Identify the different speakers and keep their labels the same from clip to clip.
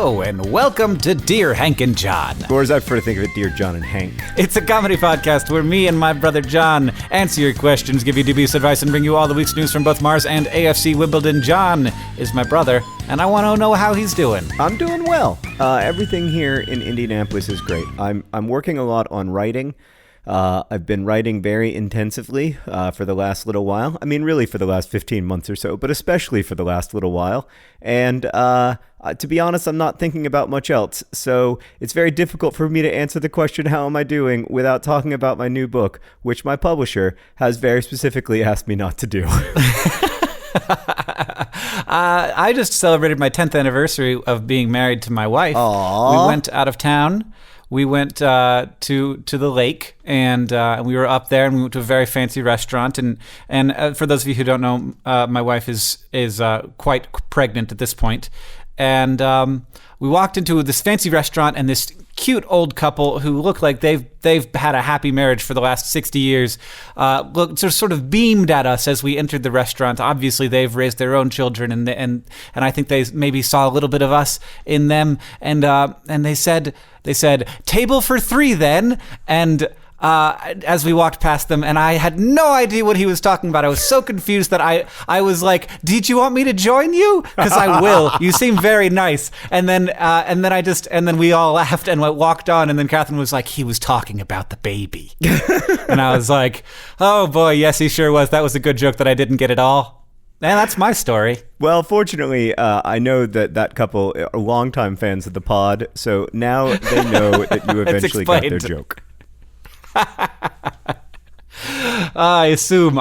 Speaker 1: Hello, and welcome to Dear Hank and John.
Speaker 2: Or as I prefer to think of it, Dear John and Hank.
Speaker 1: It's a comedy podcast where me and my brother John answer your questions, give you dubious advice, and bring you all the week's news from both Mars and AFC Wimbledon. John is my brother, and I want to know how he's doing.
Speaker 2: I'm doing well. Everything here in Indianapolis is great. I'm working a lot on writing. I've been writing very intensively for the last little while. I mean, really for the last 15 months or so, but especially for the last little while. And to be honest, I'm not thinking about much else. So it's very difficult for me to answer the question, how am I doing, without talking about my new book, which my publisher has very specifically asked me not to do.
Speaker 1: I just celebrated my 10th anniversary of being married to my wife.
Speaker 2: Aww.
Speaker 1: We went out of town. We went to the lake, and we were up there, and we went to a very fancy restaurant. And for those of you who don't know, my wife is quite pregnant at this point. And we walked into this fancy restaurant, and this cute old couple who look like they've had a happy marriage for the last 60 years sort of beamed at us as we entered the restaurant. Obviously, they've raised their own children, and I think they maybe saw a little bit of us in them. And they said, "Table for three, then." And as we walked past them, and I had no idea what he was talking about. I was so confused that I was like, "Did you want me to join you? Because I will. You seem very nice." And then we all laughed and walked on. And then Catherine was like, "He was talking about the baby," and I was like, "Oh boy, yes, he sure was. That was a good joke that I didn't get at all." And that's my story.
Speaker 2: Well, fortunately, I know that couple are longtime fans of the pod, so now they know that you eventually got their joke.
Speaker 1: I assume.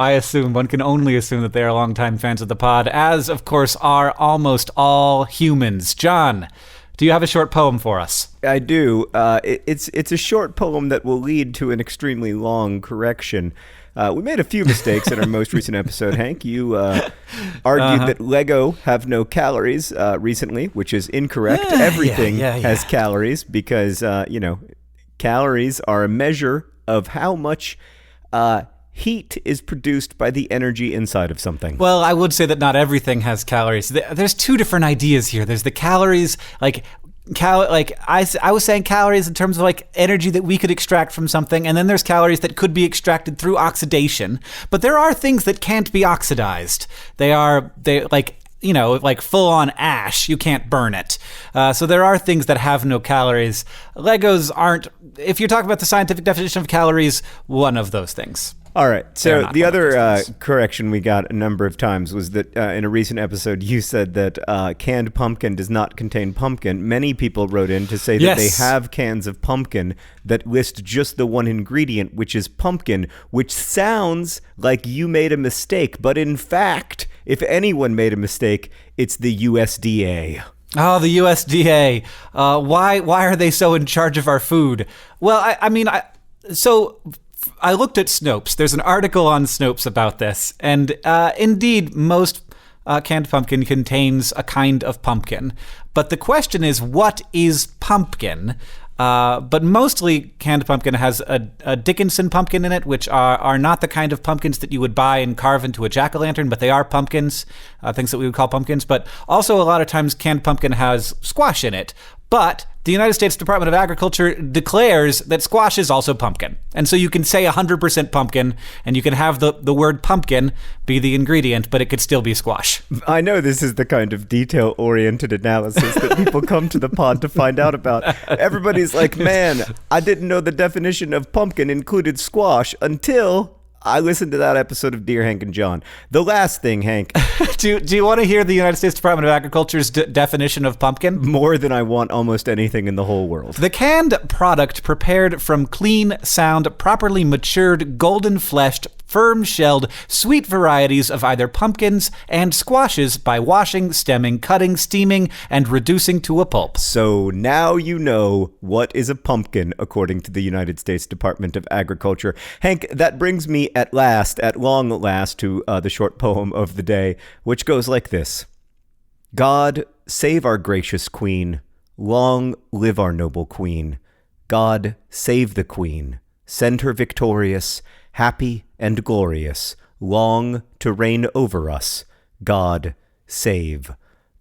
Speaker 1: One can only assume that they are longtime fans of the pod, as, of course, are almost all humans. John, do you have a short poem for us?
Speaker 2: I do. It's a short poem that will lead to an extremely long correction. We made a few mistakes in our most recent episode, Hank. You argued that Lego have no calories recently, which is incorrect. Everything has calories because, calories are a measure of how much heat is produced by the energy inside of something.
Speaker 1: Well, I would say that not everything has calories. There's two different ideas here. There's the calories, I was saying calories in terms of like energy that we could extract from something, and then there's calories that could be extracted through oxidation. But there are things that can't be oxidized. They like full-on ash. You can't burn it. So there are things that have no calories. Legos aren't, if you're talking about the scientific definition of calories, one of those things.
Speaker 2: All right. So the other correction we got a number of times was that in a recent episode, you said that canned pumpkin does not contain pumpkin. Many people wrote in to say that they have cans of pumpkin that list just the one ingredient, which is pumpkin, which sounds like you made a mistake. But in fact, if anyone made a mistake, it's the USDA.
Speaker 1: Oh, the USDA. Why are they so in charge of our food? Well, I looked at Snopes. There's an article on Snopes about this. And indeed, most canned pumpkin contains a kind of pumpkin. But the question is, what is pumpkin? But mostly canned pumpkin has a Dickinson pumpkin in it, which are not the kind of pumpkins that you would buy and carve into a jack-o'-lantern, but they are pumpkins, things that we would call pumpkins. But also a lot of times canned pumpkin has squash in it. But the United States Department of Agriculture declares that squash is also pumpkin. And so you can say 100% pumpkin, and you can have the word pumpkin be the ingredient, but it could still be squash.
Speaker 2: I know this is the kind of detail-oriented analysis that people come to the pod to find out about. Everybody's like, man, I didn't know the definition of pumpkin included squash until I listened to that episode of Dear Hank and John. The last thing, Hank.
Speaker 1: Do you want to hear the United States Department of Agriculture's definition of pumpkin?
Speaker 2: More than I want almost anything in the whole world.
Speaker 1: The canned product prepared from clean, sound, properly matured, golden-fleshed, firm-shelled, sweet varieties of either pumpkins and squashes by washing, stemming, cutting, steaming, and reducing to a pulp.
Speaker 2: So now you know what is a pumpkin, according to the United States Department of Agriculture. Hank, that brings me at long last, to the short poem of the day, which goes like this. God, save our gracious queen. Long live our noble queen. God, save the queen. Send her victorious, happy and glorious, long to reign over us. God, save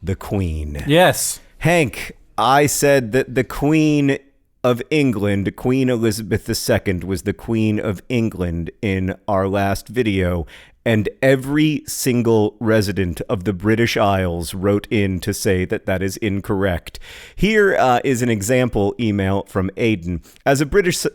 Speaker 2: the queen.
Speaker 1: Yes.
Speaker 2: Hank, I said that the Queen of England, Queen Elizabeth II, was the Queen of England in our last video, and every single resident of the British Isles wrote in to say that that is incorrect. Here is an example email from Aidan. As a British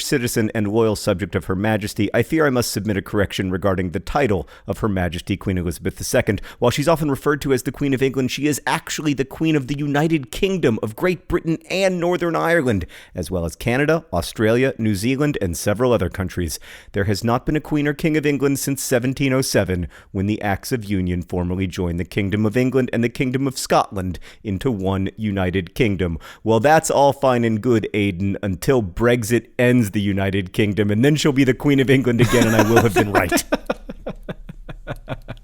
Speaker 2: citizen and loyal subject of Her Majesty, I fear I must submit a correction regarding the title of Her Majesty Queen Elizabeth II. While she's often referred to as the Queen of England, she is actually the Queen of the United Kingdom of Great Britain and Northern Ireland, as well as Canada, Australia, New Zealand, and several other countries. There has not been a Queen or King of England since 1707, when the Acts of Union formally joined the Kingdom of England and the Kingdom of Scotland into one United Kingdom. Well, that's all fine and good, Aidan, until Brexit ends the United Kingdom, and then she'll be the Queen of England again, and I will have been right.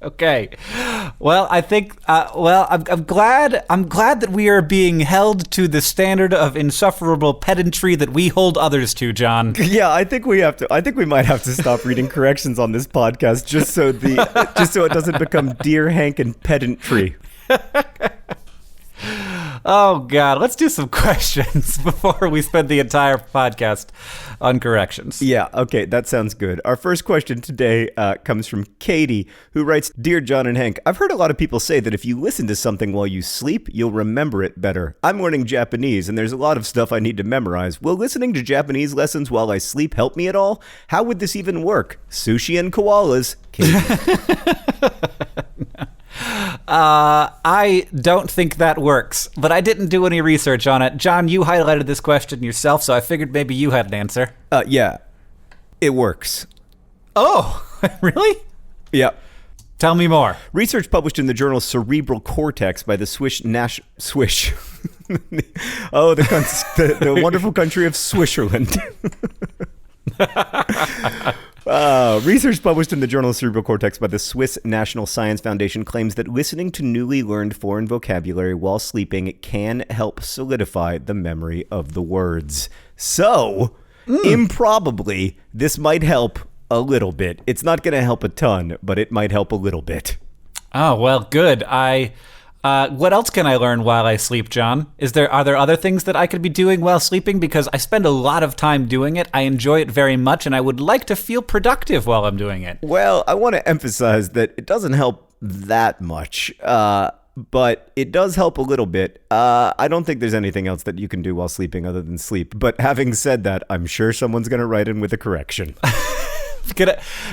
Speaker 1: Okay. Well, I think. I'm glad. I'm glad that we are being held to the standard of insufferable pedantry that we hold others to, John.
Speaker 2: Yeah, I think we have to. I think we might have to stop reading corrections on this podcast just so it doesn't become Dear Hank and pedantry.
Speaker 1: Oh, God. Let's do some questions before we spend the entire podcast on corrections.
Speaker 2: Yeah, okay, that sounds good. Our first question today comes from Katie, who writes, Dear John and Hank, I've heard a lot of people say that if you listen to something while you sleep, you'll remember it better. I'm learning Japanese, and there's a lot of stuff I need to memorize. Will listening to Japanese lessons while I sleep help me at all? How would this even work? Sushi and koalas. Katie.
Speaker 1: I don't think that works, but I didn't do any research on it. John, you highlighted this question yourself, so I figured maybe you had an answer.
Speaker 2: Yeah, it works.
Speaker 1: Oh, really?
Speaker 2: Yeah.
Speaker 1: Tell me more.
Speaker 2: Research published in the journal Cerebral Cortex by the Swish. Oh, the wonderful country of Swisherland. Research published in the journal Cerebral Cortex by the Swiss National Science Foundation claims that listening to newly learned foreign vocabulary while sleeping can help solidify the memory of the words. So, improbably, this might help a little bit. It's not going to help a ton, but it might help a little bit.
Speaker 1: Oh, well, good. What else can I learn while I sleep, John? Are there other things that I could be doing while sleeping? Because I spend a lot of time doing it. I enjoy it very much, and I would like to feel productive while I'm doing it.
Speaker 2: Well, I want to emphasize that it doesn't help that much, but it does help a little bit. I don't think there's anything else that you can do while sleeping other than sleep. But having said that, I'm sure someone's going to write in with a correction.
Speaker 1: Do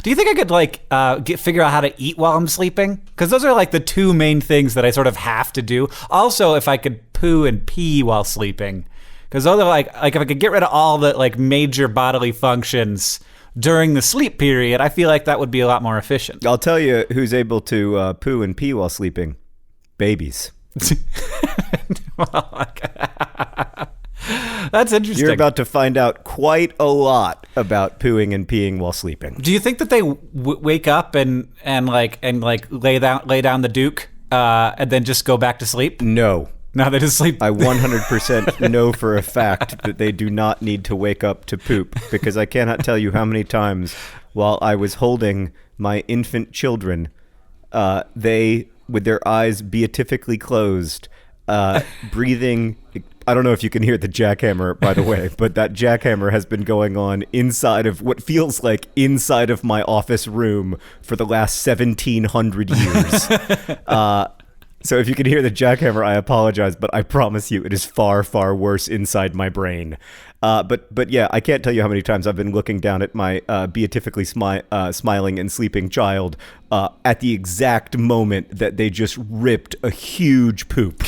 Speaker 1: you think I could figure out how to eat while I'm sleeping? Because those are like the two main things that I sort of have to do. Also, if I could poo and pee while sleeping, because those are like if I could get rid of all the like major bodily functions during the sleep period, I feel like that would be a lot more efficient.
Speaker 2: I'll tell you who's able to poo and pee while sleeping: babies.
Speaker 1: That's interesting.
Speaker 2: You're about to find out quite a lot about pooing and peeing while sleeping.
Speaker 1: Do you think that they wake up and lay down the duke and then just go back to sleep?
Speaker 2: No.
Speaker 1: No, they just sleep.
Speaker 2: I 100% know for a fact that they do not need to wake up to poop, because I cannot tell you how many times while I was holding my infant children, they, with their eyes beatifically closed, breathing. I don't know if you can hear the jackhammer, by the way, but that jackhammer has been going on inside of what feels like inside of my office room for the last 1,700 years. So if you can hear the jackhammer, I apologize, but I promise you it is far, far worse inside my brain. But yeah, I can't tell you how many times I've been looking down at my beatifically smiling and sleeping child at the exact moment that they just ripped a huge poop.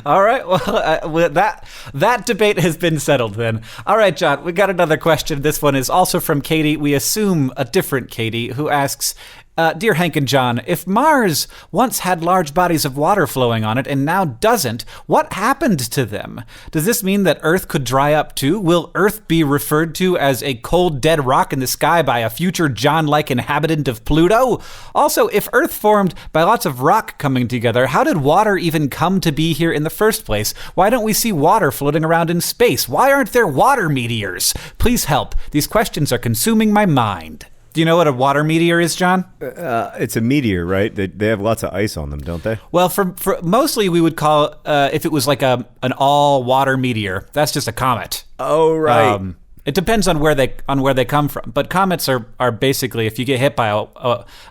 Speaker 1: All right, well, that debate has been settled then. All right, John, we got another question. This one is also from Katie. We assume a different Katie, who asks, Dear Hank and John, if Mars once had large bodies of water flowing on it and now doesn't, what happened to them? Does this mean that Earth could dry up too? Will Earth be referred to as a cold, dead rock in the sky by a future John-like inhabitant of Pluto? Also, if Earth formed by lots of rock coming together, how did water even come to be here in the first place? Why don't we see water floating around in space? Why aren't there water meteors? Please help. These questions are consuming my mind. Do you know what a water meteor is, John?
Speaker 2: It's a meteor, right? They have lots of ice on them, don't they?
Speaker 1: Well, for mostly we would call if it was like an all water meteor. That's just a comet.
Speaker 2: Oh, right.
Speaker 1: It depends on where they come from, but comets are basically, if you get hit by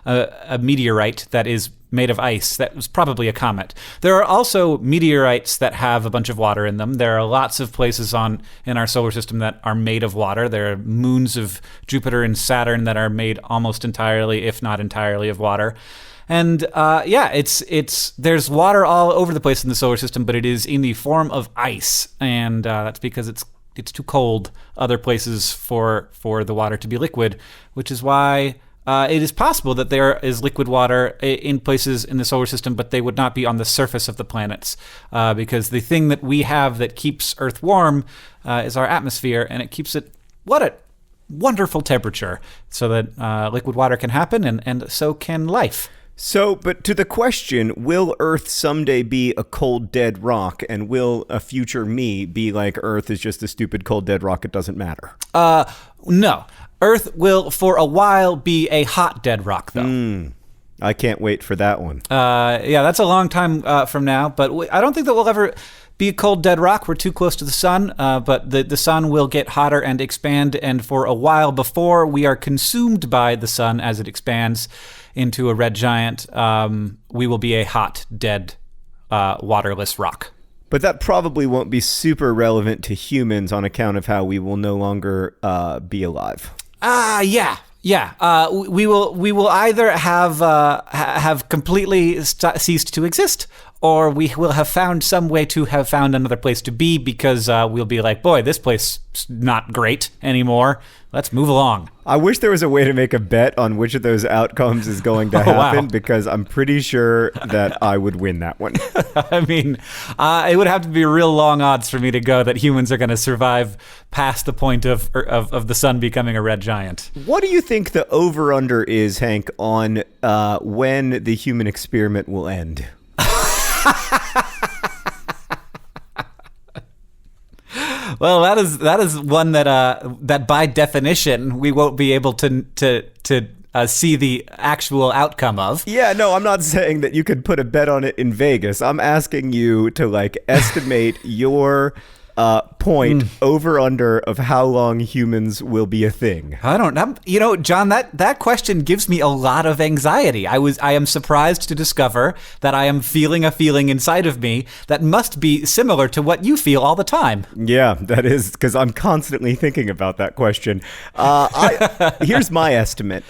Speaker 1: a meteorite that is made of ice, that was probably a comet. There are also meteorites that have a bunch of water in them. There are lots of places in our solar system that are made of water. There are moons of Jupiter and Saturn that are made almost entirely, if not entirely, of water. And there's water all over the place in the solar system, but it is in the form of ice, and that's because it's too cold other places for the water to be liquid, which is why it is possible that there is liquid water in places in the solar system, but they would not be on the surface of the planets, because the thing that we have that keeps Earth warm is our atmosphere, and it keeps it what a wonderful temperature, so that liquid water can happen, and so can life.
Speaker 2: So, but to the question, will Earth someday be a cold, dead rock, and will a future me be like Earth is just a stupid, cold, dead rock, it doesn't matter?
Speaker 1: No. Earth will, for a while, be a hot, dead rock, though.
Speaker 2: I can't wait for that one.
Speaker 1: Yeah, that's a long time from now, but I don't think that we'll ever be a cold, dead rock. We're too close to the sun, but the sun will get hotter and expand, and for a while before we are consumed by the sun as it expands into a red giant, we will be a hot, dead, waterless rock.
Speaker 2: But that probably won't be super relevant to humans on account of how we will no longer be alive.
Speaker 1: Yeah. We will either have completely ceased to exist, or we will have found some way to have found another place to be, because we'll be like, boy, this place is not great anymore. Let's move along.
Speaker 2: I wish there was a way to make a bet on which of those outcomes is going to happen, because I'm pretty sure that I would win that one.
Speaker 1: I mean, it would have to be real long odds for me to go that humans are going to survive past the point of the sun becoming a red giant.
Speaker 2: What do you think the over-under is, Hank, on when the human experiment will end?
Speaker 1: Well, that is one that by definition we won't be able to see the actual outcome of.
Speaker 2: Yeah, no, I'm not saying that you could put a bet on it in Vegas. I'm asking you to estimate your point over under of how long humans will be a thing.
Speaker 1: I don't know. John, that question gives me a lot of anxiety. I am surprised to discover that I am feeling a feeling inside of me that must be similar to what you feel all the time.
Speaker 2: Yeah, that is, because I'm constantly thinking about that question. Here's my estimate.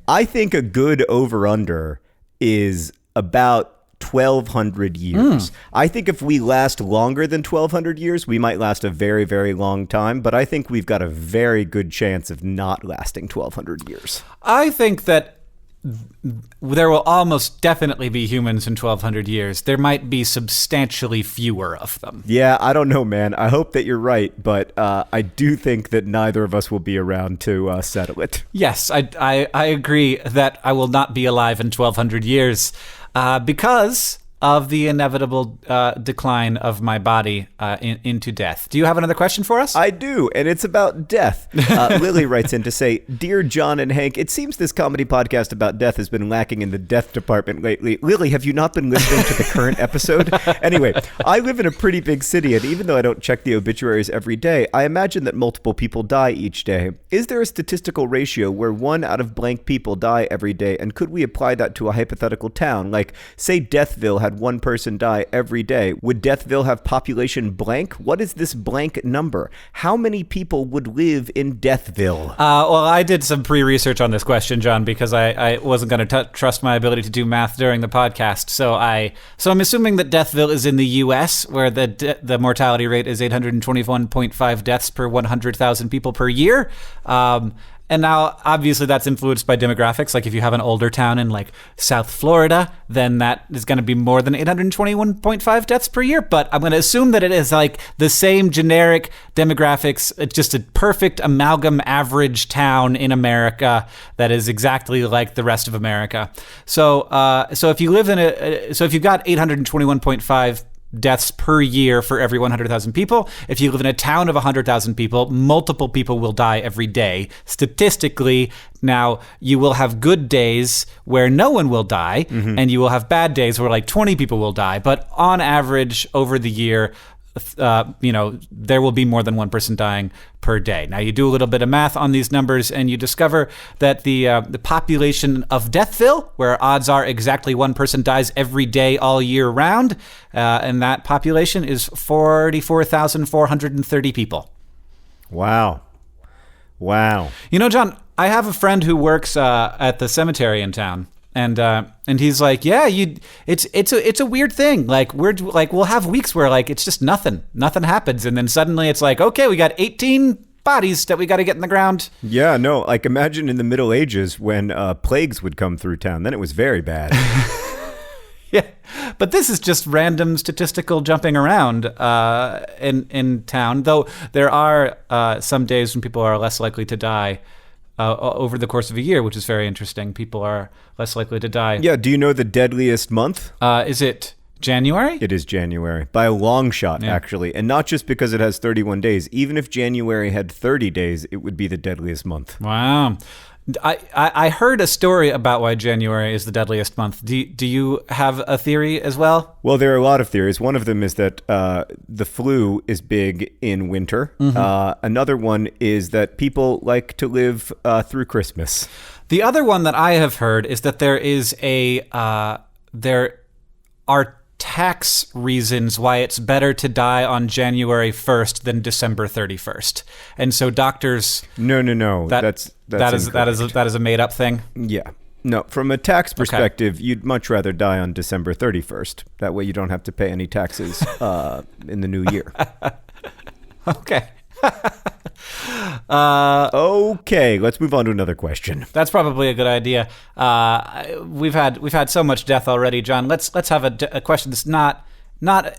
Speaker 2: I think a good over under is about 1,200 years. I think if we last longer than 1,200 years, we might last a very, very long time, but I think we've got a very good chance of not lasting 1,200 years.
Speaker 1: I think that there will almost definitely be humans in 1,200 years. There might be substantially fewer of them.
Speaker 2: Yeah, I don't know, man. I hope that you're right, but I do think that neither of us will be around to settle it.
Speaker 1: Yes, I agree that I will not be alive in 1,200 years. Because of the inevitable decline of my body into death. Do you have another question for us?
Speaker 2: I do, and it's about death. Lily writes in to say, Dear John and Hank, it seems this comedy podcast about death has been lacking in the death department lately. Lily, have you not been listening to the current episode? Anyway, I live in a pretty big city, and even though I don't check the obituaries every day, I imagine that multiple people die each day. Is there a statistical ratio where 1 out of blank people die every day, and could we apply that to a hypothetical town? Like, say Deathville had 1 person die every day. Would Deathville have population blank? What is this blank number? How many people would live in Deathville?
Speaker 1: Well, I did some pre-research on this question, John, because I wasn't going to trust my ability to do math during the podcast. So I'm assuming that Deathville is in the U.S., where the mortality rate is 821.5 deaths per 100,000 people per year. And now, obviously, that's influenced by demographics. Like, if you have an older town in, South Florida, then that is going to be more than 821.5 deaths per year. But I'm going to assume that it is, the same generic demographics. It's just a perfect amalgam average town in America that is exactly like the rest of America. So if you live in if you've got 821.5 deaths per year for every 100,000 people. If you live in a town of 100,000 people, multiple people will die every day. Statistically, now you will have good days where no one will die, and you will have bad days where like 20 people will die. But on average, over the year, there will be more than one person dying per day. Now, you do a little bit of math on these numbers, and you discover that the population of Deathville, where odds are exactly one person dies every day all year round, and that population is 44,430 people.
Speaker 2: Wow.
Speaker 1: John, I have a friend who works at the cemetery in town. And he's like, yeah, it's a weird thing. Like we'll have weeks where like it's just nothing happens, and then suddenly it's like, okay, we got 18 bodies that we got to get in the ground.
Speaker 2: Yeah, no, like imagine in the Middle Ages when plagues would come through town. Then it was very bad.
Speaker 1: Yeah, but this is just random statistical jumping around in town. Though there are some days when people are less likely to die. Over the course of a year, which is very interesting. People are less likely to die.
Speaker 2: Yeah, do you know the deadliest month?
Speaker 1: Is it January?
Speaker 2: It is January, by a long shot, actually. And not just because it has 31 days. Even if January had 30 days, it would be the deadliest month.
Speaker 1: Wow. I heard a story about why January is the deadliest month. Do you have a theory as well?
Speaker 2: Well, there are a lot of theories. One of them is that the flu is big in winter. Another one is that people like to live through Christmas.
Speaker 1: The other one that I have heard is that there are tax reasons why it's better to die on January 1st than December 31st. And so doctors...
Speaker 2: No. That's
Speaker 1: that is a made up thing?
Speaker 2: Yeah. No, from a tax perspective, You'd much rather die on December 31st. That way you don't have to pay any taxes in the new year.
Speaker 1: Okay.
Speaker 2: Okay, let's move on to another question.
Speaker 1: That's probably a good idea. We've had so much death already, John. Let's have a question that's not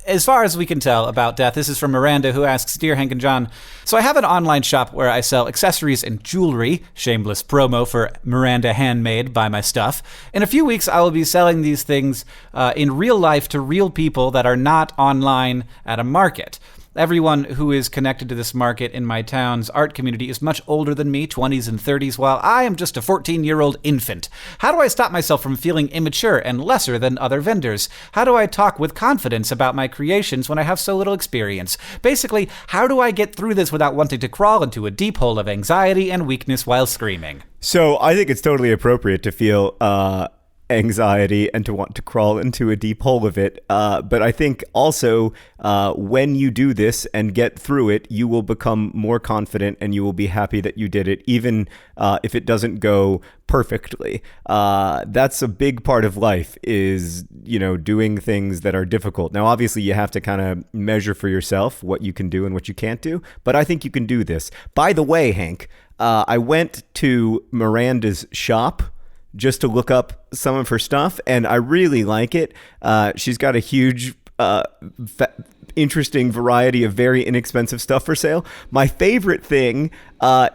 Speaker 1: as far as we can tell about death. This is from Miranda, who asks, Dear Hank and John, so I have an online shop where I sell accessories and jewelry. Shameless promo for Miranda Handmade, buy my stuff. In a few weeks, I will be selling these things in real life to real people that are not online at a market. Everyone who is connected to this market in my town's art community is much older than me, 20s and 30s, while I am just a 14-year-old infant. How do I stop myself from feeling immature and lesser than other vendors? How do I talk with confidence about my creations when I have so little experience? Basically, how do I get through this without wanting to crawl into a deep hole of anxiety and weakness while screaming?
Speaker 2: So I think it's totally appropriate to feel anxiety and to want to crawl into a deep hole of it. But I think also when you do this and get through it, you will become more confident and you will be happy that you did it, even if it doesn't go perfectly. That's a big part of life, is, doing things that are difficult. Now, obviously, you have to kind of measure for yourself what you can do and what you can't do. But I think you can do this. By the way, Hank, I went to Miranda's shop just to look up some of her stuff, and I really like it. She's got a huge, interesting variety of very inexpensive stuff for sale. My favorite thing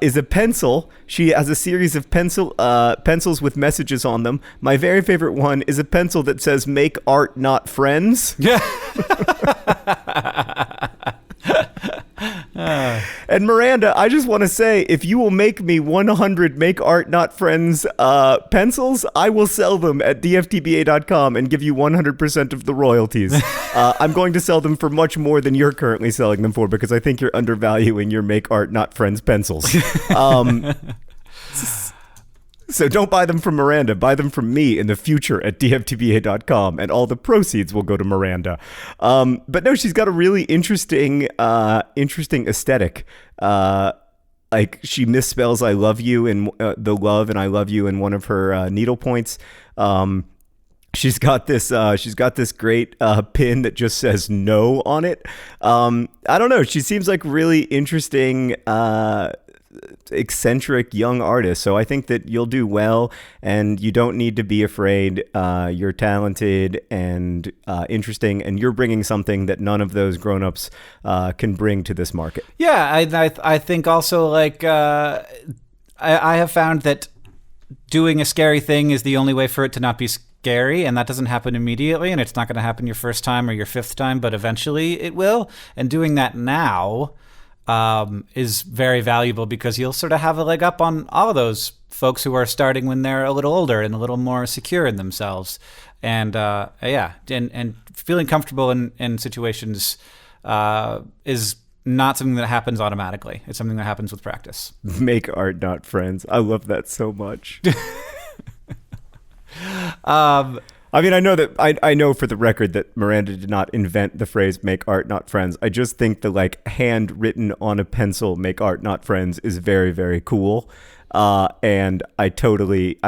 Speaker 2: is a pencil. She has a series of pencils with messages on them. My very favorite one is a pencil that says, "Make art, not friends." Yeah. And Miranda, I just want to say, if you will make me 100 Make Art Not Friends pencils, I will sell them at dftba.com and give you 100% of the royalties. I'm going to sell them for much more than you're currently selling them for, because I think you're undervaluing your Make Art Not Friends pencils. So don't buy them from Miranda. Buy them from me in the future at dftba.com, and all the proceeds will go to Miranda. But no, she's got a really interesting aesthetic. Like, she misspells "I love you" in the "love" and "I love you" in one of her needle points. She's got this great pin that just says "no" on it. I don't know. She seems like really interesting, eccentric young artist. So I think that you'll do well, and you don't need to be afraid. You're talented and interesting, and you're bringing something that none of those grown-ups can bring to this market.
Speaker 1: Yeah, I think also, like, I have found that doing a scary thing is the only way for it to not be scary, and that doesn't happen immediately, and it's not going to happen your first time or your fifth time, but eventually it will. And doing that now is very valuable because you'll sort of have a leg up on all of those folks who are starting when they're a little older and a little more secure in themselves. And and feeling comfortable in situations is not something that happens automatically. It's something that happens with practice.
Speaker 2: Make art, not friends. I love that so much. I mean, I know that I know for the record that Miranda did not invent the phrase "make art, not friends." I just think the like handwritten on a pencil "make art, not friends" is very, very cool. And I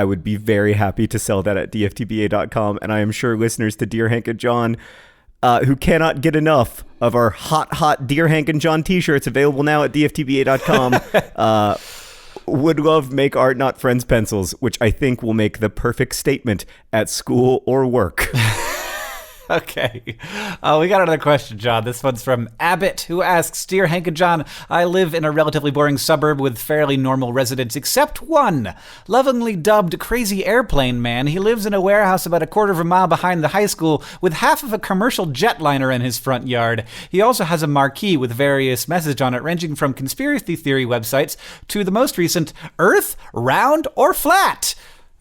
Speaker 2: would be very happy to sell that at dftba.com. And I am sure listeners to Dear Hank and John, who cannot get enough of our hot Dear Hank and John t-shirts available now at dftba.com, would love Make Art Not Friends pencils, which I think will make the perfect statement at school or work.
Speaker 1: Okay. We got another question, John. This one's from Abbott, who asks, Dear Hank and John, I live in a relatively boring suburb with fairly normal residents, except one. Lovingly dubbed Crazy Airplane Man, he lives in a warehouse about a quarter of a mile behind the high school with half of a commercial jetliner in his front yard. He also has a marquee with various messages on it, ranging from conspiracy theory websites to the most recent Earth, Round, or Flat.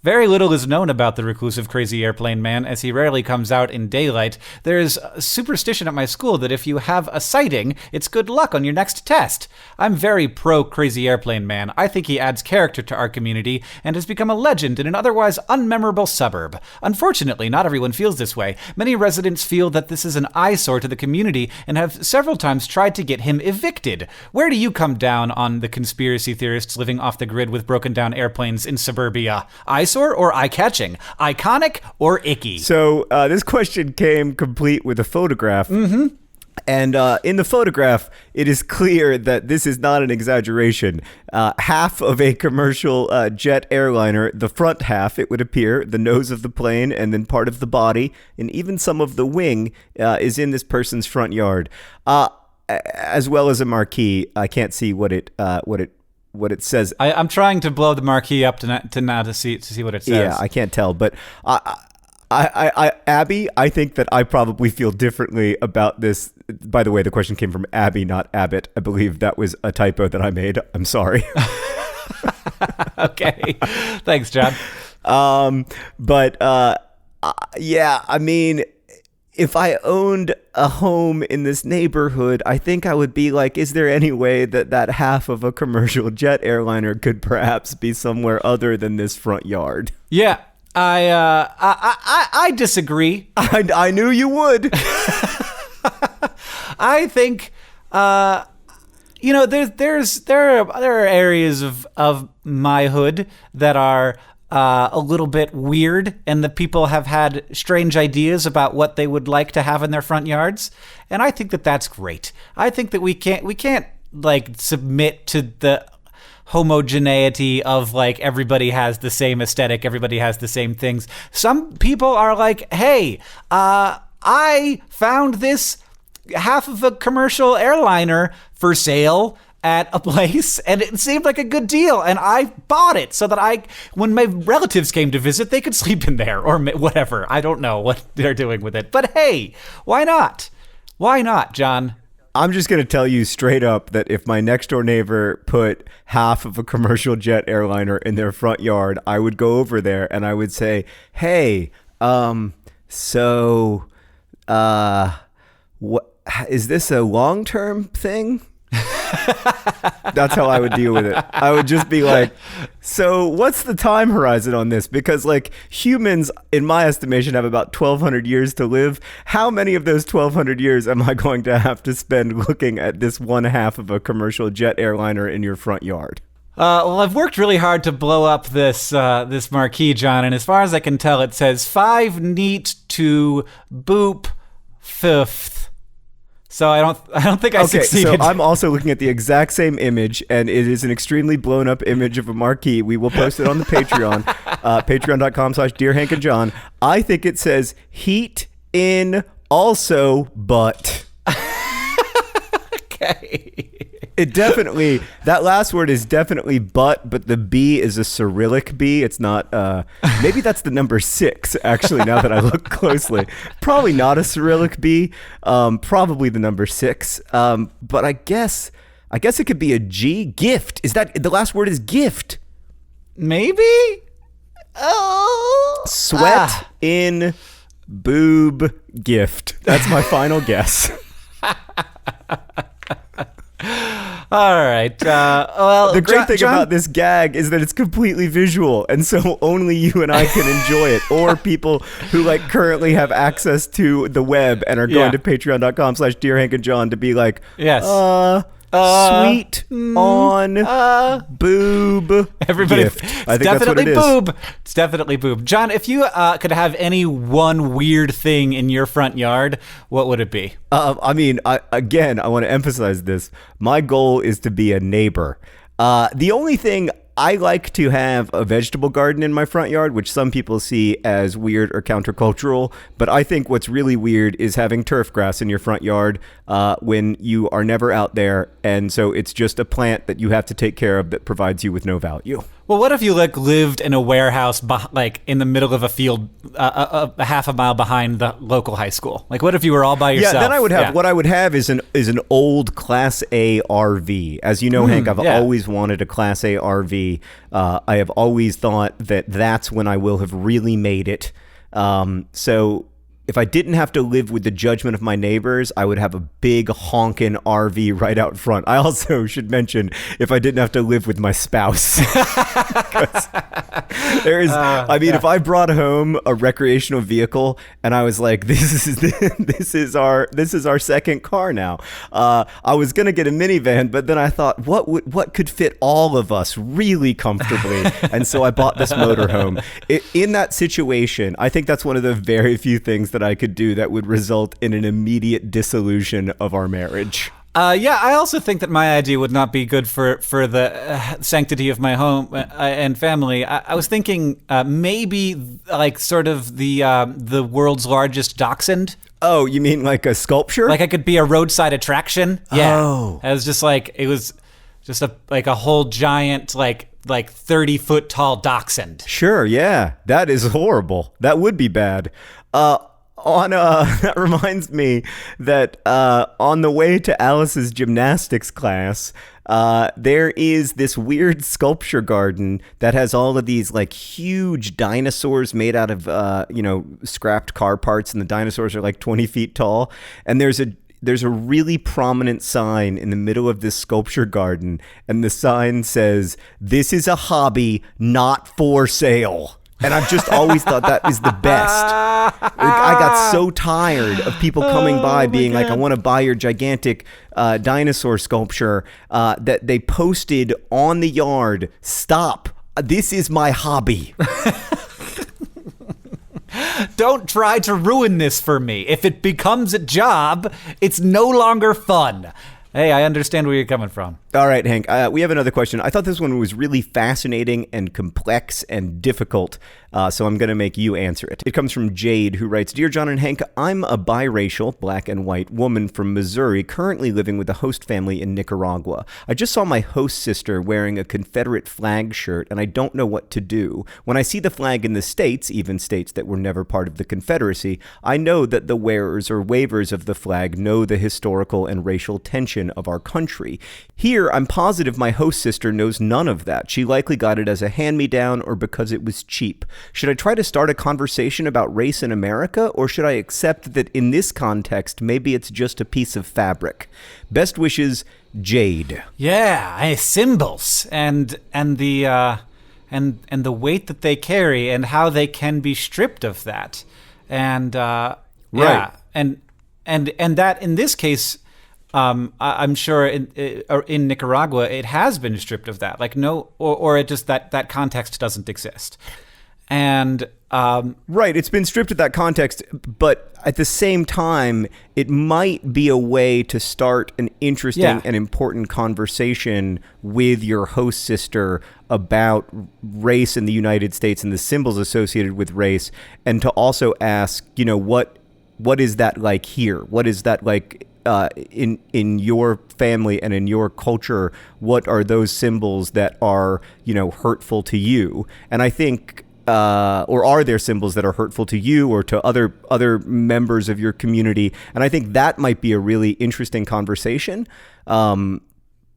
Speaker 1: Very little is known about the reclusive Crazy Airplane Man, as he rarely comes out in daylight. There's a superstition at my school that if you have a sighting, it's good luck on your next test. I'm very pro Crazy Airplane Man. I think he adds character to our community and has become a legend in an otherwise unmemorable suburb. Unfortunately, not everyone feels this way. Many residents feel that this is an eyesore to the community and have several times tried to get him evicted. Where do you come down on the conspiracy theorists living off the grid with broken down airplanes in suburbia? Eyesore or eye-catching? Iconic or icky?
Speaker 2: So this question came complete with a photograph. Mm-hmm. And in the photograph, it is clear that this is not an exaggeration. Half of a commercial jet airliner, the front half, it would appear, the nose of the plane, and then part of the body, and even some of the wing is in this person's front yard, as well as a marquee. I can't see what it says.
Speaker 1: I'm trying to blow the marquee up to see what it says.
Speaker 2: Yeah, I can't tell, but Abby, I think that I probably feel differently about this. By the way, the question came from Abby, not Abbott. I believe that was a typo that I made. I'm sorry.
Speaker 1: Okay, thanks, John.
Speaker 2: Yeah, I mean, if I owned a home in this neighborhood, I think I would be like, is there any way that half of a commercial jet airliner could perhaps be somewhere other than this front yard?
Speaker 1: Yeah, I disagree.
Speaker 2: I knew you would.
Speaker 1: I think, there are areas of my hood that are a little bit weird, and the people have had strange ideas about what they would like to have in their front yards, and I think that that's great. I think that we can't like submit to the homogeneity of like everybody has the same aesthetic, everybody has the same things. Some people are like, hey, I found this half of a commercial airliner for sale at a place, and it seemed like a good deal, and I bought it so that when my relatives came to visit, they could sleep in there, or whatever. I don't know what they're doing with it, but hey, why not? Why not, John?
Speaker 2: I'm just going to tell you straight up that if my next door neighbor put half of a commercial jet airliner in their front yard, I would go over there and I would say, hey, what is this a long-term thing? That's how I would deal with it. I would just be like, so what's the time horizon on this? Because like humans, in my estimation, have about 1,200 years to live. How many of those 1,200 years am I going to have to spend looking at this one half of a commercial jet airliner in your front yard?
Speaker 1: Well, I've worked really hard to blow up this marquee, John, and as far as I can tell, it says 5 neat to boop 5th. So I don't think I succeeded.
Speaker 2: So I'm also looking at the exact same image, and it is an extremely blown up image of a marquee. We will post it on the Patreon, patreon.com/dearhankandjohn. I think it says heat in also but.
Speaker 1: Okay.
Speaker 2: It definitely, that last word is definitely but the B is a Cyrillic B. It's not, maybe that's the number 6, actually, now that I look closely. Probably not a Cyrillic B, probably the number 6. But I guess it could be a G. Gift. Is that, the last word is gift.
Speaker 1: Maybe? Oh.
Speaker 2: Sweat in boob gift. That's my final guess.
Speaker 1: All right. Well,
Speaker 2: the great thing about this gag is that it's completely visual, and so only you and I can enjoy it, or people who like currently have access to the web and are going to patreon.com/Dear Hank and John to be like,
Speaker 1: yes.
Speaker 2: Sweet on boob.
Speaker 1: Everybody,
Speaker 2: gift. I think that's what it is.
Speaker 1: Boob. It's definitely boob. John, if you could have any one weird thing in your front yard, what would it be?
Speaker 2: I want to emphasize this. My goal is to be a neighbor. The only thing, I like to have a vegetable garden in my front yard, which some people see as weird or countercultural. But I think what's really weird is having turf grass in your front yard when you are never out there. And so it's just a plant that you have to take care of that provides you with no value.
Speaker 1: Well, what if you lived in a warehouse, in the middle of a field, a half a mile behind the local high school? Like, what if you were all by yourself?
Speaker 2: Yeah, then I would have what I would have is an old Class A RV. As you know, Hank, I've always wanted a Class A RV. I have always thought that that's when I will have really made it. So if I didn't have to live with the judgment of my neighbors, I would have a big honkin' RV right out front. I also should mention if I didn't have to live with my spouse. There is, if I brought home a recreational vehicle and I was like, this is our second car now. I was gonna get a minivan, but then I thought, what could fit all of us really comfortably? And so I bought this motorhome. In that situation, I think that's one of the very few things that I could do that would result in an immediate dissolution of our marriage.
Speaker 1: I also think that my idea would not be good for the sanctity of my home and family. I was thinking maybe like sort of the world's largest dachshund.
Speaker 2: Oh, you mean like a sculpture?
Speaker 1: Like I could be a roadside attraction. Yeah.
Speaker 2: Oh.
Speaker 1: It was just a whole giant like 30-foot tall dachshund.
Speaker 2: Sure, yeah. That is horrible. That would be bad. That reminds me that on the way to Alice's gymnastics class, there is this weird sculpture garden that has all of these like huge dinosaurs made out of scrapped car parts, and the dinosaurs are like 20 feet tall. And there's a really prominent sign in the middle of this sculpture garden, and the sign says, "This is a hobby, not for sale." And I've just always thought that is the best. I got so tired of people coming by being like, I want to buy your gigantic dinosaur sculpture, that they posted on the yard, "Stop. This is my hobby."
Speaker 1: Don't try to ruin this for me. If it becomes a job, it's no longer fun. Hey, I understand where you're coming from.
Speaker 2: All right, Hank, we have another question. I thought this one was really fascinating and complex and difficult, so I'm going to make you answer it. It comes from Jade, who writes, "Dear John and Hank, I'm a biracial, black and white woman from Missouri, currently living with a host family in Nicaragua. I just saw my host sister wearing a Confederate flag shirt, and I don't know what to do. When I see the flag in the States, even states that were never part of the Confederacy, I know that the wearers or wavers of the flag know the historical and racial tension of our country. Here, I'm positive my host sister knows none of that. She likely got it as a hand-me-down or because it was cheap. Should I try to start a conversation about race in America, or should I accept that in this context, maybe it's just a piece of fabric? Best wishes, Jade."
Speaker 1: Yeah, symbols and the weight that they carry and how they can be stripped of that. And
Speaker 2: right.
Speaker 1: And that in this case, I'm sure in Nicaragua it has been stripped of that. Like or it just that context doesn't exist. And
Speaker 2: right, it's been stripped of that context, but at the same time, it might be a way to start an interesting and important conversation with your host sister about race in the United States and the symbols associated with race, and to also ask, what is that like here? What is that like in your family and in your culture, what are those symbols that are, hurtful to you? And I think, or are there symbols that are hurtful to you or to other members of your community? And I think that might be a really interesting conversation.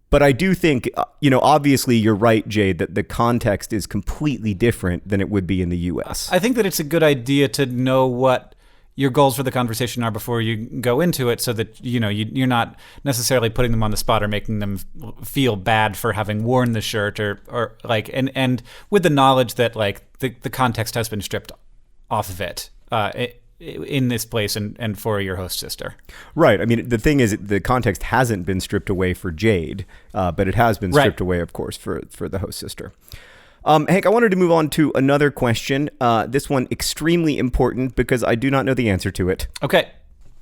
Speaker 2: But I do think, obviously you're right, Jade, that the context is completely different than it would be in the U.S.
Speaker 1: I think that it's a good idea to know what your goals for the conversation are before you go into it, so that you're not necessarily putting them on the spot or making them feel bad for having worn the shirt or like and with the knowledge that like the context has been stripped off of it in this place and for your host sister.
Speaker 2: Right. I mean, the thing is, the context hasn't been stripped away for Jade, but it has been stripped away, of course, for the host sister. Hank, I wanted to move on to another question. This one extremely important because I do not know the answer to it.
Speaker 1: Okay.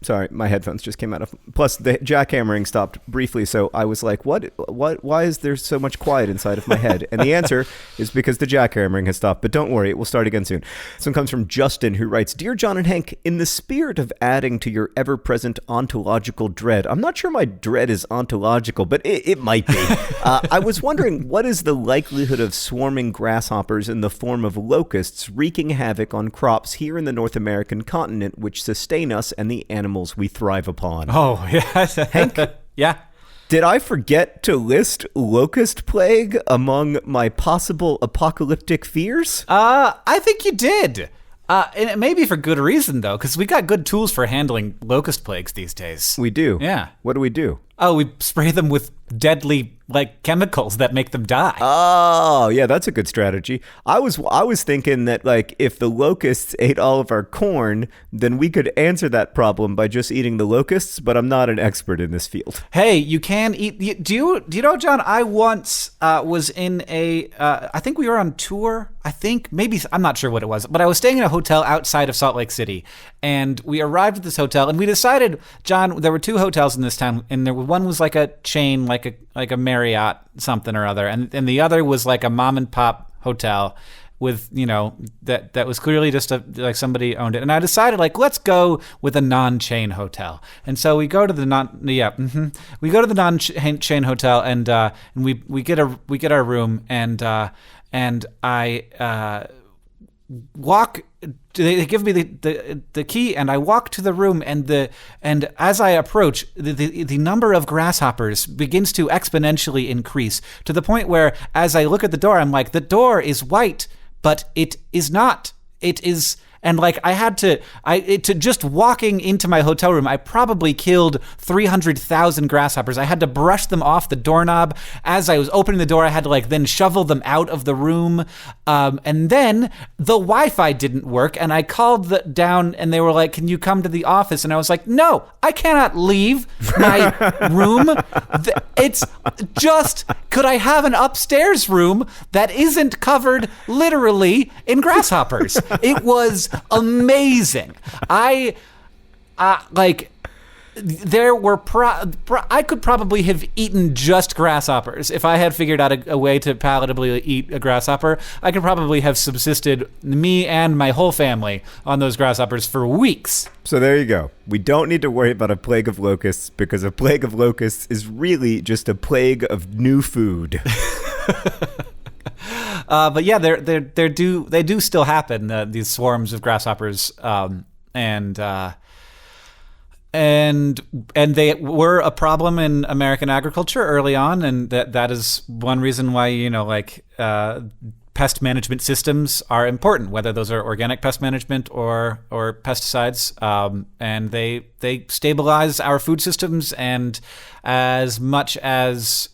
Speaker 2: Sorry, my headphones just came out of. Plus, the jackhammering stopped briefly, so I was like, "What? Why is there so much quiet inside of my head?" And the answer is because the jackhammering has stopped. But don't worry, it will start again soon. This one comes from Justin, who writes, "Dear John and Hank, in the spirit of adding to your ever-present ontological dread, I'm not sure my dread is ontological, but it might be. I was wondering, what is the likelihood of swarming grasshoppers in the form of locusts wreaking havoc on crops here in the North American continent, which sustain us and the animals we thrive upon?"
Speaker 1: Oh, yeah.
Speaker 2: Hank?
Speaker 1: Yeah.
Speaker 2: Did I forget to list locust plague among my possible apocalyptic fears?
Speaker 1: I think you did. And it may be for good reason, though, because we got good tools for handling locust plagues these days.
Speaker 2: We do.
Speaker 1: Yeah.
Speaker 2: What do we do?
Speaker 1: Oh, we spray them with deadly, chemicals that make them die.
Speaker 2: Oh, yeah, that's a good strategy. I was thinking that, if the locusts ate all of our corn, then we could answer that problem by just eating the locusts, but I'm not an expert in this field.
Speaker 1: Hey, you can eat... Do you know, John, I once was in I think we were on tour. I think, maybe, I'm not sure what it was, but I was staying in a hotel outside of Salt Lake City, and we arrived at this hotel, and we decided, John, there were two hotels in this town, and one was like a chain, like a Marriott something or other, and the other was like a mom and pop hotel with, that was clearly just somebody owned it. And I decided let's go with a non-chain hotel. And so we go to the non-chain hotel, and we get our room, and I walk. They give me the key, and I walk to the room, and as I approach, the number of grasshoppers begins to exponentially increase to the point where, as I look at the door, I'm like, the door is white, but it is not. It is. And I had to just walking into my hotel room, I probably killed 300,000 grasshoppers. I had to brush them off the doorknob. As I was opening the door, I had to then shovel them out of the room. And then the Wi-Fi didn't work, and I called down, and they were like, "Can you come to the office?" And I was like, "No, I cannot leave my room. It's just, could I have an upstairs room that isn't covered literally in grasshoppers?" It was amazing. There were I could probably have eaten just grasshoppers if I had figured out a way to palatably eat a grasshopper. I could probably have subsisted, me and my whole family, on those grasshoppers for weeks.
Speaker 2: So there you go. We don't need to worry about a plague of locusts, because a plague of locusts is really just a plague of new food.
Speaker 1: But yeah, they do still happen. These swarms of grasshoppers, and they were a problem in American agriculture early on, and that is one reason why pest management systems are important, whether those are organic pest management or pesticides, and they stabilize our food systems, and as much as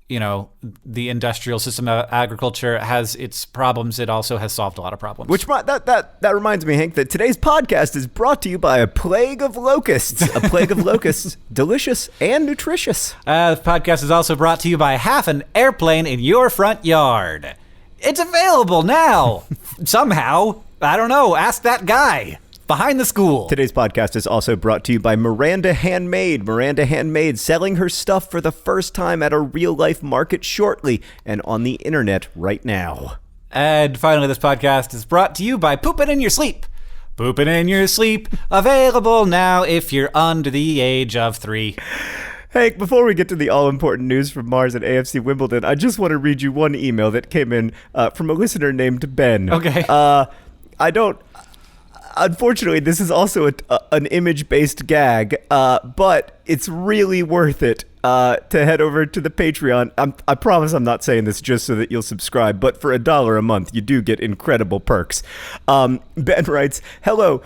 Speaker 1: the industrial system of agriculture has its problems, it also has solved a lot of problems.
Speaker 2: Which that reminds me, Hank, that today's podcast is brought to you by a plague of locusts. A plague of locusts, delicious and nutritious.
Speaker 1: The podcast is also brought to you by half an airplane in your front yard. It's available now. Somehow. I don't know. Ask that guy behind the school.
Speaker 2: Today's podcast is also brought to you by Miranda Handmade. Miranda Handmade, selling her stuff for the first time at a real-life market shortly and on the internet right now.
Speaker 1: And finally, this podcast is brought to you by Poopin' in Your Sleep. Pooping in your sleep. Available now if you're under the age of 3.
Speaker 2: Hank, before we get to the all-important news from Mars and AFC Wimbledon, I just want to read you one email that came in from a listener named Ben.
Speaker 1: Okay.
Speaker 2: Unfortunately, this is also an image-based gag, but it's really worth it to head over to the Patreon. I promise I'm not saying this just so that you'll subscribe, but for $1 a month, you do get incredible perks. Ben writes, "Hello,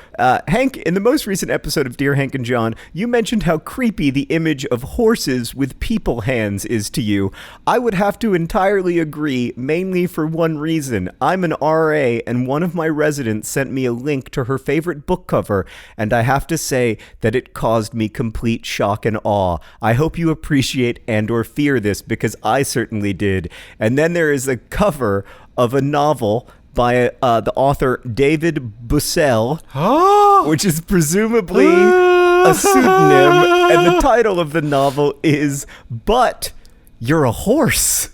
Speaker 2: Hank, in the most recent episode of Dear Hank and John, you mentioned how creepy the image of horses with people hands is to you. I would have to entirely agree, mainly for one reason. I'm an RA, and one of my residents sent me a link to her favorite book cover, and I have to say that it caused me complete shock and awe. I hope you appreciate and or fear this, because I certainly did." And then there is a cover of a novel by the author David Bussell, which is presumably a pseudonym, and the title of the novel is "But You're a Horse."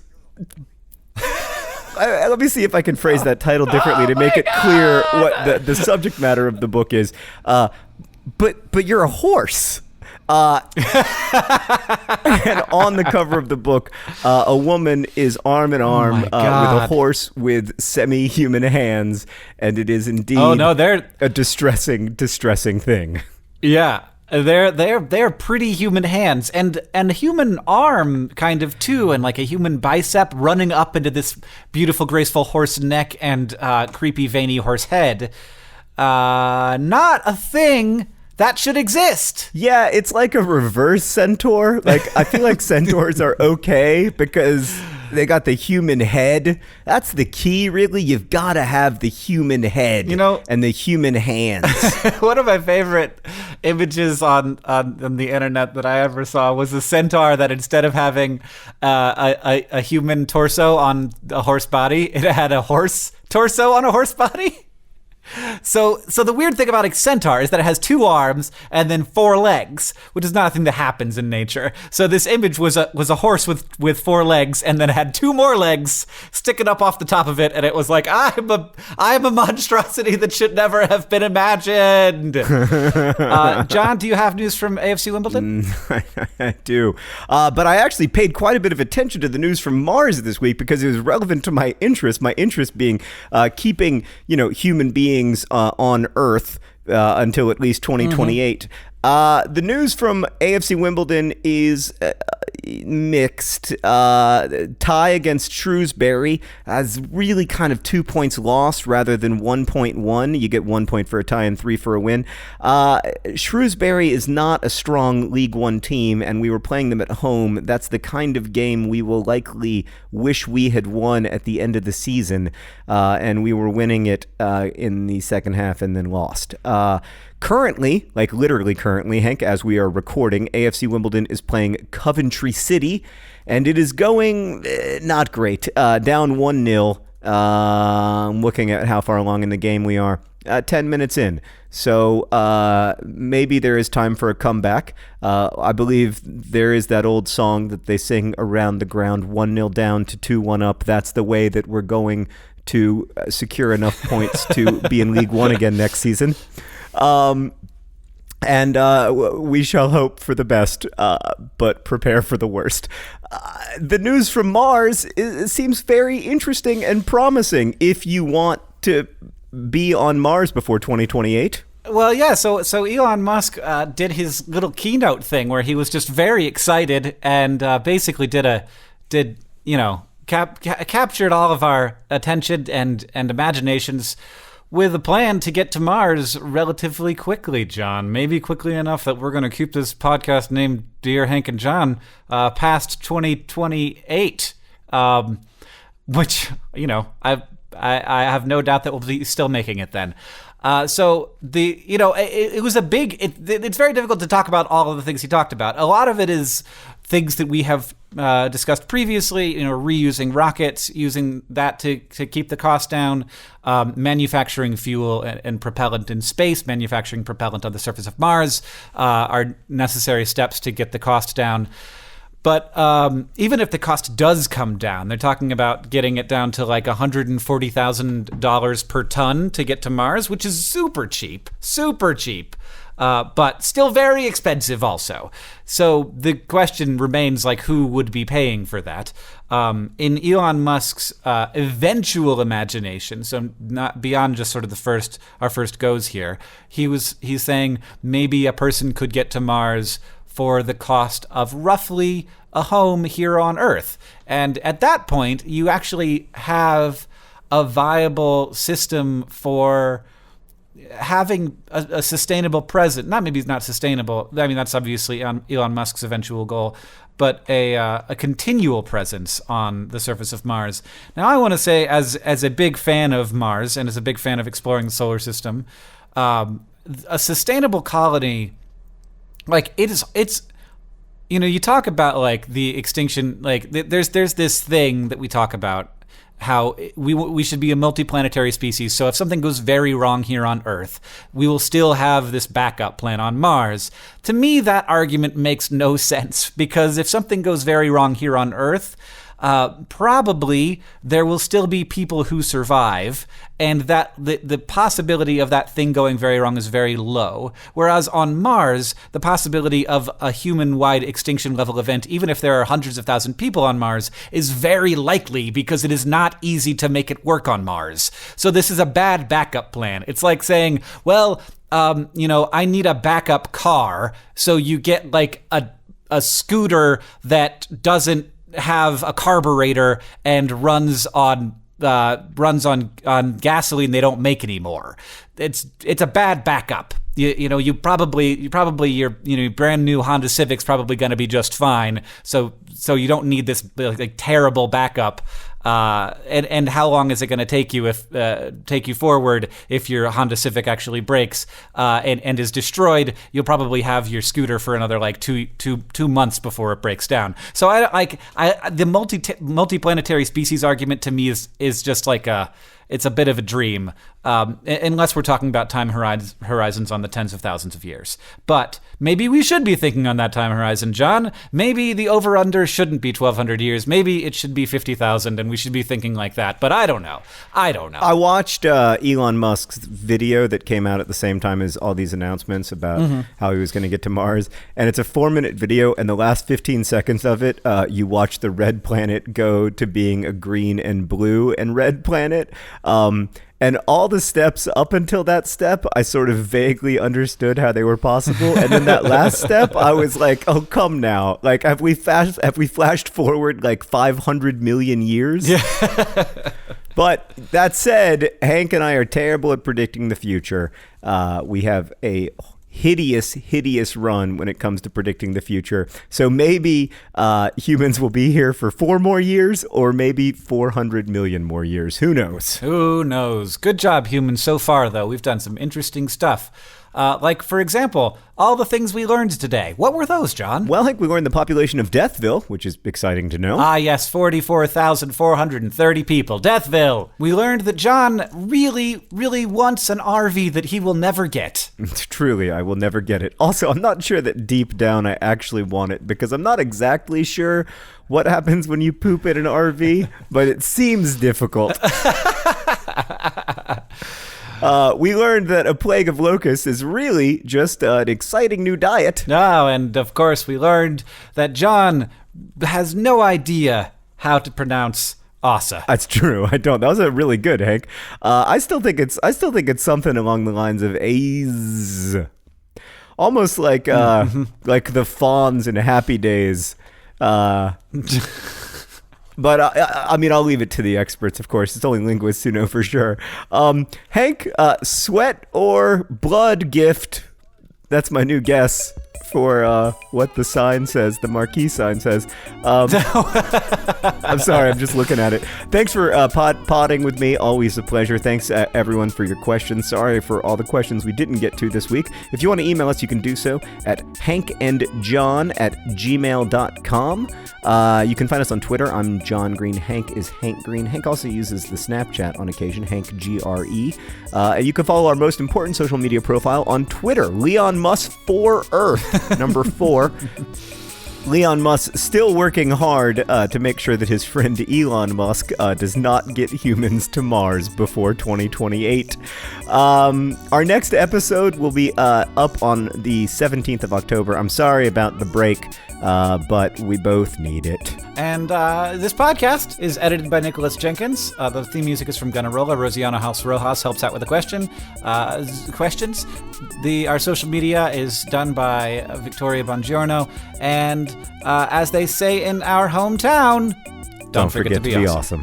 Speaker 2: Let me see if I can phrase that title differently to make it clear what the subject matter of the book is. But you're a horse. And on the cover of the book, a woman is arm in arm with a horse with semi-human hands, and it is indeed a distressing thing.
Speaker 1: Yeah, they're pretty human hands, and a human arm kind of too, and like a human bicep running up into this beautiful, graceful horse neck and creepy, veiny horse head. Not a thing that should exist.
Speaker 2: Yeah, it's like a reverse centaur. Like, I feel like centaurs are okay because they got the human head. That's the key, really. You've got to have the human head, and the human hands.
Speaker 1: One of my favorite images on the internet that I ever saw was a centaur that instead of having a human torso on a horse body, it had a horse torso on a horse body. So the weird thing about a centaur is that it has 2 arms and then 4 legs, which is not a thing that happens in nature. So this image was a horse with 4 legs, and then it had 2 more legs sticking up off the top of it, and it was like, I'm a monstrosity that should never have been imagined. John, do you have news from AFC Wimbledon?
Speaker 2: I do, but I actually paid quite a bit of attention to the news from Mars this week because it was relevant to my interest. My interest being keeping human beings on Earth until at least 2028. The news from AFC Wimbledon is mixed. Tie against Shrewsbury has really kind of 2 points lost rather than 1.1. You get 1 point for a tie and 3 for a win. Shrewsbury is not a strong League One team, and we were playing them at home. That's the kind of game we will likely wish we had won at the end of the season, and we were winning it in the second half and then lost. Currently, like literally currently, Hank, as we are recording, AFC Wimbledon is playing Coventry City, and it is going not great. Down 1-0. I'm looking at how far along in the game we are. 10 minutes in. So maybe there is time for a comeback. I believe there is that old song that they sing around the ground, 1-0 down to 2-1 up. That's the way that we're going to secure enough points to be in League One again next season. And we shall hope for the best, but prepare for the worst. The news from Mars seems very interesting and promising if you want to be on Mars before 2028.
Speaker 1: Well, yeah, so Elon Musk did his little keynote thing where he was just very excited and basically captured all of our attention and imaginations with a plan to get to Mars relatively quickly, John. Maybe quickly enough that we're going to keep this podcast named Dear Hank and John past 2028, which, I have no doubt that we'll be still making it then. So it was a big. It's very difficult to talk about all of the things he talked about. A lot of it is things that we have discussed previously. Reusing rockets, using that to keep the cost down, manufacturing fuel and propellant in space, manufacturing propellant on the surface of Mars are necessary steps to get the cost down. But even if the cost does come down, they're talking about getting it down to like $140,000 per ton to get to Mars, which is super cheap, but still very expensive also. So the question remains, like, who would be paying for that? In Elon Musk's eventual imagination, so not beyond just sort of our first goes here, he's saying maybe a person could get to Mars for the cost of roughly a home here on Earth. And at that point, you actually have a viable system for having a sustainable presence. Maybe it's not sustainable. I mean, that's obviously Elon Musk's eventual goal, but a continual presence on the surface of Mars. Now, I want to say, as a big fan of Mars and as a big fan of exploring the solar system, a sustainable colony, like, it's you talk about like the extinction, like there's this thing that we talk about, how we should be a multiplanetary species. So if something goes very wrong here on Earth, we will still have this backup plan on Mars. To me, that argument makes no sense, because if something goes very wrong here on Earth, probably there will still be people who survive, and that the possibility of that thing going very wrong is very low. Whereas on Mars, the possibility of a human-wide extinction level event, even if there are hundreds of thousands of people on Mars, is very likely, because it is not easy to make it work on Mars. So this is a bad backup plan. It's like saying, well, I need a backup car, so you get like a scooter that doesn't have a carburetor and runs on gasoline they don't make anymore. It's a bad backup. You probably your brand new Honda Civic's probably going to be just fine. So you don't need this like terrible backup. And how long is it going to take you forward if your Honda Civic actually breaks and is destroyed? You'll probably have your scooter for another like two months before it breaks down. So the multiplanetary species argument to me is just like it's a bit of a dream, unless we're talking about time horizons on the tens of thousands of years. But maybe we should be thinking on that time horizon, John. Maybe the over-under shouldn't be 1,200 years. Maybe it should be 50,000, and we should be thinking like that. But I don't know. I
Speaker 2: watched Elon Musk's video that came out at the same time as all these announcements about how he was going to get to Mars. And it's a 4-minute video, and the last 15 seconds of it, you watch the red planet go to being a green and blue and red planet. And all the steps up until that step, I sort of vaguely understood how they were possible. And then that last step, I was like, oh, come now. Like, have we flashed forward like 500 million years? Yeah. But that said, Hank and I are terrible at predicting the future. We have a hideous run when it comes to predicting the future. So maybe humans will be here for 4 more years, or maybe 400 million more years. Who knows?
Speaker 1: Who knows? Good job, humans, so far, though. We've done some interesting stuff. Like, for example, all the things we learned today. What were those, John?
Speaker 2: Well, I think we learned the population of Deathville, which is exciting to know.
Speaker 1: Ah, yes, 44,430 people. Deathville. We learned that John really, really wants an RV that he will never get.
Speaker 2: Truly, I will never get it. Also, I'm not sure that deep down I actually want it, because I'm not exactly sure what happens when you poop in an RV, but it seems difficult. We learned that a plague of locusts is really just an exciting new diet.
Speaker 1: Oh, and of course we learned that John has no idea how to pronounce Asa.
Speaker 2: That's true. I don't. That was a really good, Hank. I still think it's something along the lines of A's. Almost like like the fawns in Happy Days. But I mean, I'll leave it to the experts, of course. It's only linguists who know for sure. Hank, sweat or blood gift? That's my new guess for what the sign says, the marquee sign says. I'm sorry, I'm just looking at it. Thanks for podding with me. Always a pleasure. Thanks, everyone, for your questions. Sorry for all the questions we didn't get to this week. If you want to email us, you can do so at hankandjohn@gmail.com. You can find us on Twitter. I'm John Green. Hank is Hank Green. Hank also uses the Snapchat on occasion, Hank GRE. And you can follow our most important social media profile on Twitter, Leon Musk 4 Earth, number 4. Leon Musk still working hard to make sure that his friend Elon Musk does not get humans to Mars before 2028. Our next episode will be up on the 17th of October. I'm sorry about the break, but we both need it.
Speaker 1: And this podcast is edited by Nicholas Jenkins. The theme music is from Gunnarola. Rosiana House Rojas helps out with the questions. Our social media is done by Victoria Bongiorno. And as they say in our hometown, don't forget to be awesome.